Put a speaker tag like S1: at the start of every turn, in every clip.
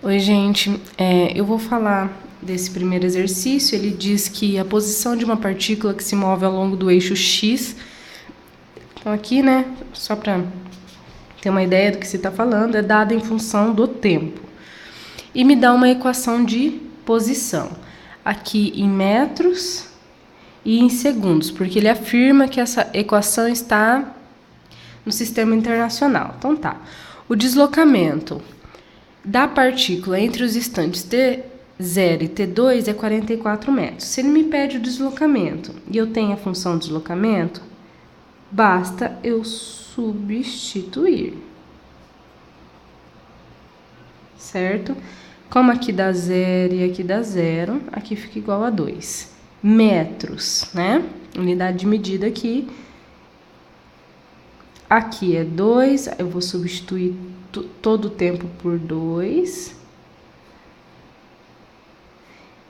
S1: Oi, gente. Eu vou falar desse primeiro exercício. Ele diz que a posição de uma partícula que se move ao longo do eixo X. Então, aqui, né, só para ter uma ideia do que se está falando, é dada em função do tempo. E me dá uma equação de posição. Aqui em metros e em segundos, porque ele afirma que essa equação está no sistema internacional. Então, tá. O deslocamento da partícula entre os instantes T0 e T2 é 44 metros. Se ele me pede o deslocamento e eu tenho a função deslocamento, basta eu substituir. Certo? Como aqui dá 0 e aqui dá 0, aqui fica igual a 2 metros, né? Unidade de medida aqui. Aqui é 2, eu vou substituir todo o tempo por 2.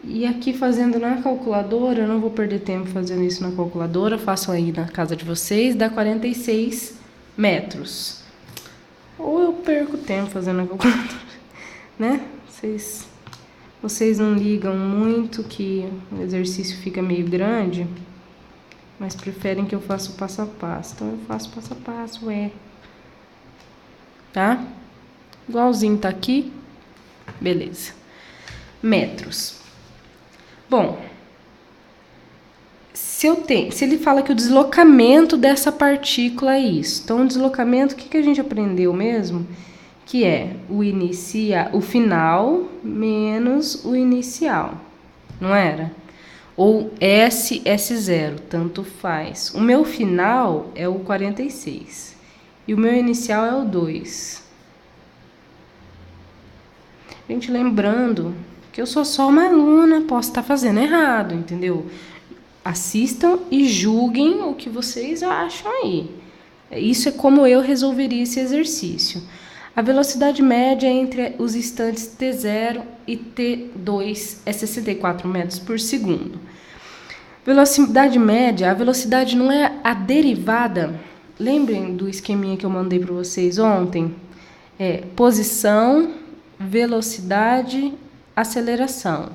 S1: E aqui fazendo na calculadora, eu não vou perder tempo fazendo isso na calculadora, façam aí na casa de vocês, dá 46 metros. Ou eu perco tempo fazendo na calculadora, né? Vocês não ligam muito que o exercício fica meio grande, mas preferem que eu faça o passo a passo. Então, eu faço passo a passo, tá? Igualzinho tá aqui. Beleza. Metros. Bom, se ele fala que o deslocamento dessa partícula é isso. Então, o deslocamento, o que a gente aprendeu mesmo? Que é o final menos o inicial. Não era? Ou S0, tanto faz. O meu final é o 46. E o meu inicial é o 2. Gente, lembrando que eu sou só uma aluna, posso estar fazendo errado, entendeu? Assistam e julguem o que vocês acham aí. Isso é como eu resolveria esse exercício. A velocidade média entre os instantes T0 e T2 é 64 metros por segundo. Velocidade média, a velocidade não é a derivada. Lembrem do esqueminha que eu mandei para vocês ontem? Posição, velocidade, aceleração.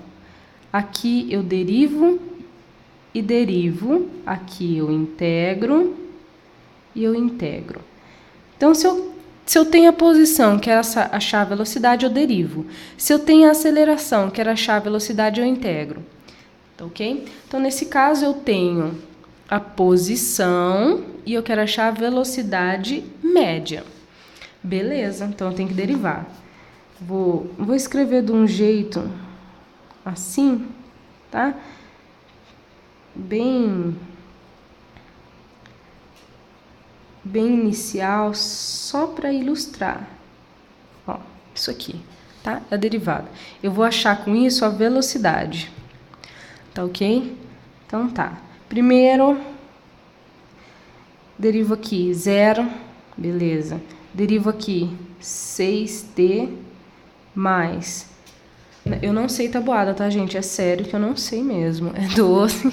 S1: Aqui eu derivo e derivo. Aqui eu integro e eu integro. Então, se eu tenho a posição, quero achar a velocidade, eu derivo. Se eu tenho a aceleração, quero achar a velocidade, eu integro. Tá ok? Então, nesse caso, eu tenho a posição e eu quero achar a velocidade média. Beleza, então eu tenho que derivar. Vou escrever de um jeito assim, tá? Bem inicial, só para ilustrar. Ó, isso aqui, tá? É a derivada. Eu vou achar com isso a velocidade. Tá ok? Então tá. Primeiro, derivo aqui 0, beleza. Derivo aqui 6t mais... Eu não sei tabuada, tá, gente? É sério que eu não sei mesmo. É 12.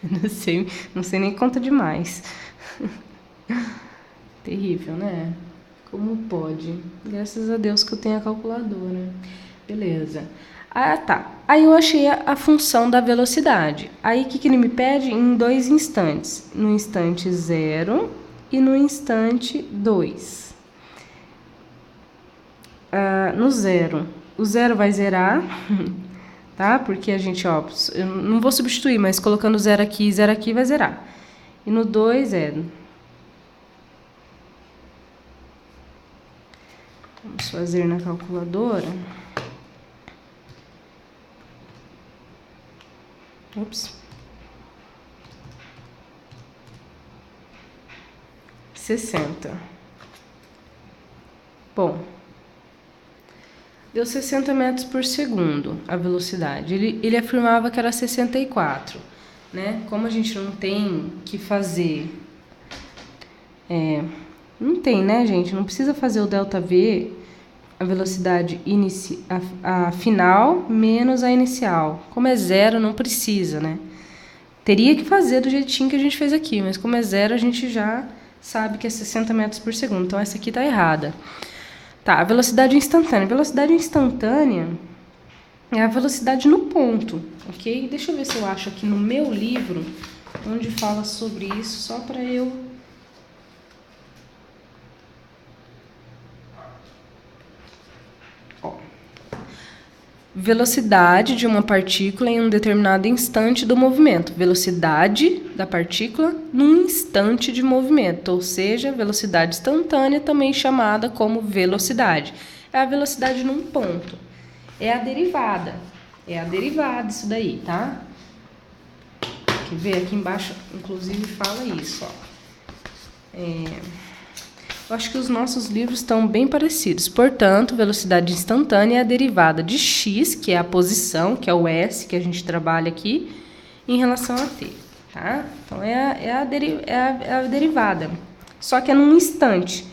S1: Eu não sei nem conta demais. Terrível, né? Como pode? Graças a Deus que eu tenho a calculadora. Beleza. Ah, tá. Aí eu achei a função da velocidade. Aí o que ele me pede? Em 2 instantes. No instante 0 e no instante 2. No 0. O 0 vai zerar, tá? Porque a gente, ó, eu não vou substituir, mas colocando 0 aqui vai zerar. E no 2 é... Vamos fazer na calculadora. Ops. 60. Bom, deu 60 metros por segundo a velocidade. Ele afirmava que era 64, né? Como a gente não tem que fazer... não tem, né, gente? Não precisa fazer o ΔV, a velocidade a final menos a inicial. Como é 0, não precisa, né? Teria que fazer do jeitinho que a gente fez aqui, mas como é 0, a gente já sabe que é 60 metros por segundo. Então, essa aqui tá errada. Tá, a velocidade instantânea. Velocidade instantânea é a velocidade no ponto, ok? Deixa eu ver se eu acho aqui no meu livro onde fala sobre isso, só para eu... Ó. Velocidade de uma partícula em um determinado instante do movimento. Velocidade da partícula num instante de movimento, ou seja, velocidade instantânea, também chamada como velocidade. É a velocidade num ponto. É a derivada. É a derivada isso daí, tá? Quer ver? Aqui embaixo, inclusive, fala isso, ó. Eu acho que os nossos livros estão bem parecidos. Portanto, velocidade instantânea é a derivada de x, que é a posição, que é o s que a gente trabalha aqui, em relação a t, tá? Então, é a derivada. Só que é num instante,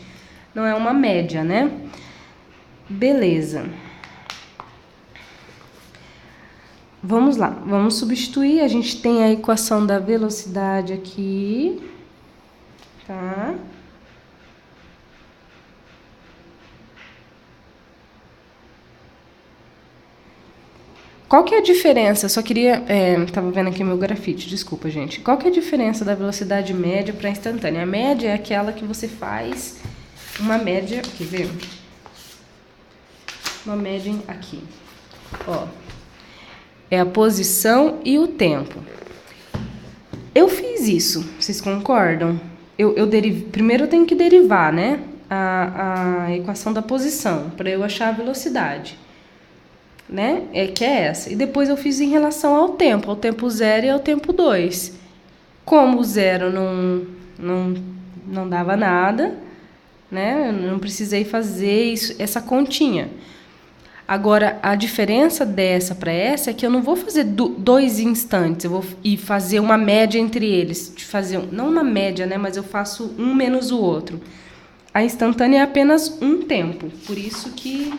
S1: não é uma média, né? Beleza. Vamos lá, vamos substituir. A gente tem a equação da velocidade aqui, tá? Qual que é a diferença? Só queria... tava vendo aqui meu grafite, desculpa, gente. Qual que é a diferença da velocidade média para instantânea? A média é aquela que você faz uma média... Quer ver? Uma média aqui. Ó. É a posição e o tempo. Eu fiz isso, vocês concordam? Primeiro eu tenho que derivar, né? A equação da posição, para eu achar a velocidade. Né? Que é essa. E depois eu fiz em relação ao tempo 0 e ao tempo 2. Como o 0 não dava nada, né? Eu não precisei fazer essa continha. Agora, a diferença dessa para essa é que eu não vou fazer dois instantes, eu vou ir fazer uma média entre eles. Não uma média, né? Mas eu faço um menos o outro. A instantânea é apenas um tempo, por isso que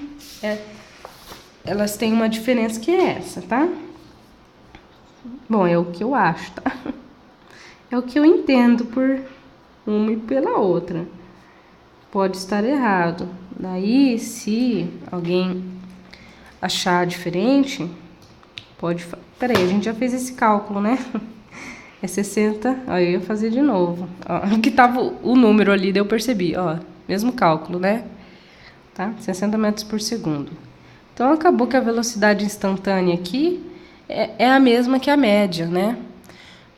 S1: elas têm uma diferença que é essa, tá? Bom, é o que eu acho, tá? É o que eu entendo por uma e pela outra. Pode estar errado. Daí, se alguém achar diferente, pode... Peraí, a gente já fez esse cálculo, né? É 60... Ó, eu ia fazer de novo. Ó, que tava o número ali, daí eu percebi. Ó, mesmo cálculo, né? Tá? 60 metros por segundo. Então, acabou que a velocidade instantânea aqui é a mesma que a média, né?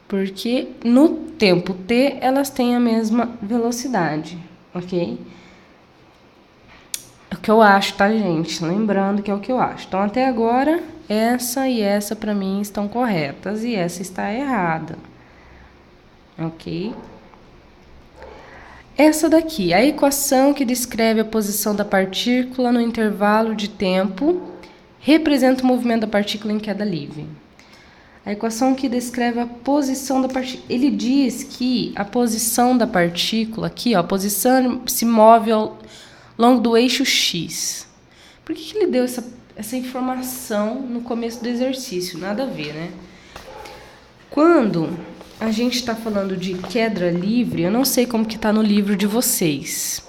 S1: Porque no tempo t, elas têm a mesma velocidade, ok? É o que eu acho, tá, gente? Lembrando que é o que eu acho. Então, até agora, essa e essa, para mim, estão corretas e essa está errada, ok? Essa daqui, a equação que descreve a posição da partícula no intervalo de tempo representa o movimento da partícula em queda livre. A equação que descreve a posição da partícula. Ele diz que a posição da partícula aqui, ó, a posição se move ao longo do eixo X. Por que ele deu essa informação no começo do exercício? Nada a ver, né? Quando a gente está falando de queda livre, eu não sei como que está no livro de vocês,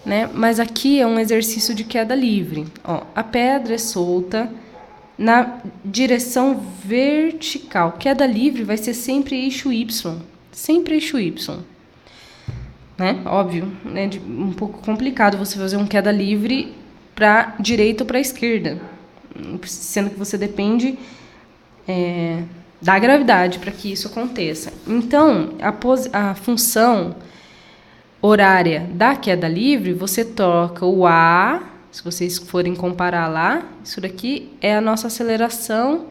S1: né? Mas aqui é um exercício de queda livre. Ó, a pedra é solta na direção vertical. Queda livre vai ser sempre eixo Y. Sempre eixo Y. Né? Óbvio, né? Um pouco complicado você fazer um queda livre para direita ou para esquerda. Sendo que você depende da gravidade para que isso aconteça. Então, a função horária da queda livre, você troca o A, se vocês forem comparar lá, isso daqui é a nossa aceleração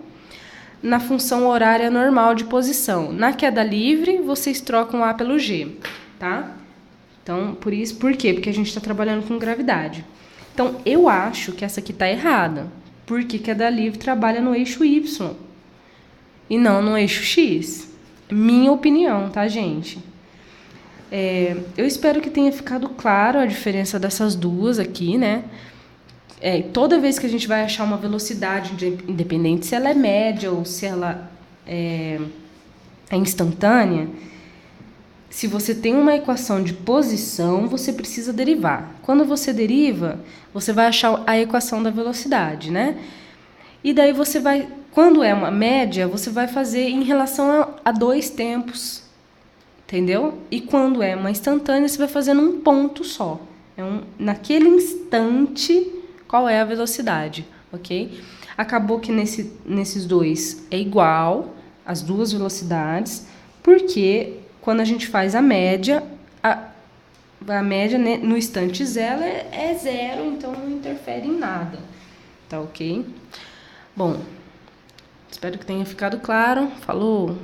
S1: na função horária normal de posição. Na queda livre, vocês trocam A pelo G, tá? Então, por quê? Porque a gente está trabalhando com gravidade. Então, eu acho que essa aqui está errada, porque queda livre trabalha no eixo Y e não no eixo X. Minha opinião, tá, gente? Eu espero que tenha ficado claro a diferença dessas duas aqui, né? Toda vez que a gente vai achar uma velocidade, independente se ela é média ou se ela é instantânea, se você tem uma equação de posição, você precisa derivar. Quando você deriva, você vai achar a equação da velocidade, né? E daí você vai, quando é uma média, você vai fazer em relação a dois tempos, entendeu? E quando é uma instantânea, você vai fazer num ponto só. Naquele instante, qual é a velocidade, ok? Acabou que nesses dois é igual, as duas velocidades, porque quando a gente faz a média, a média, né, no instante zero é zero, então não interfere em nada, tá ok? Bom, espero que tenha ficado claro. Falou!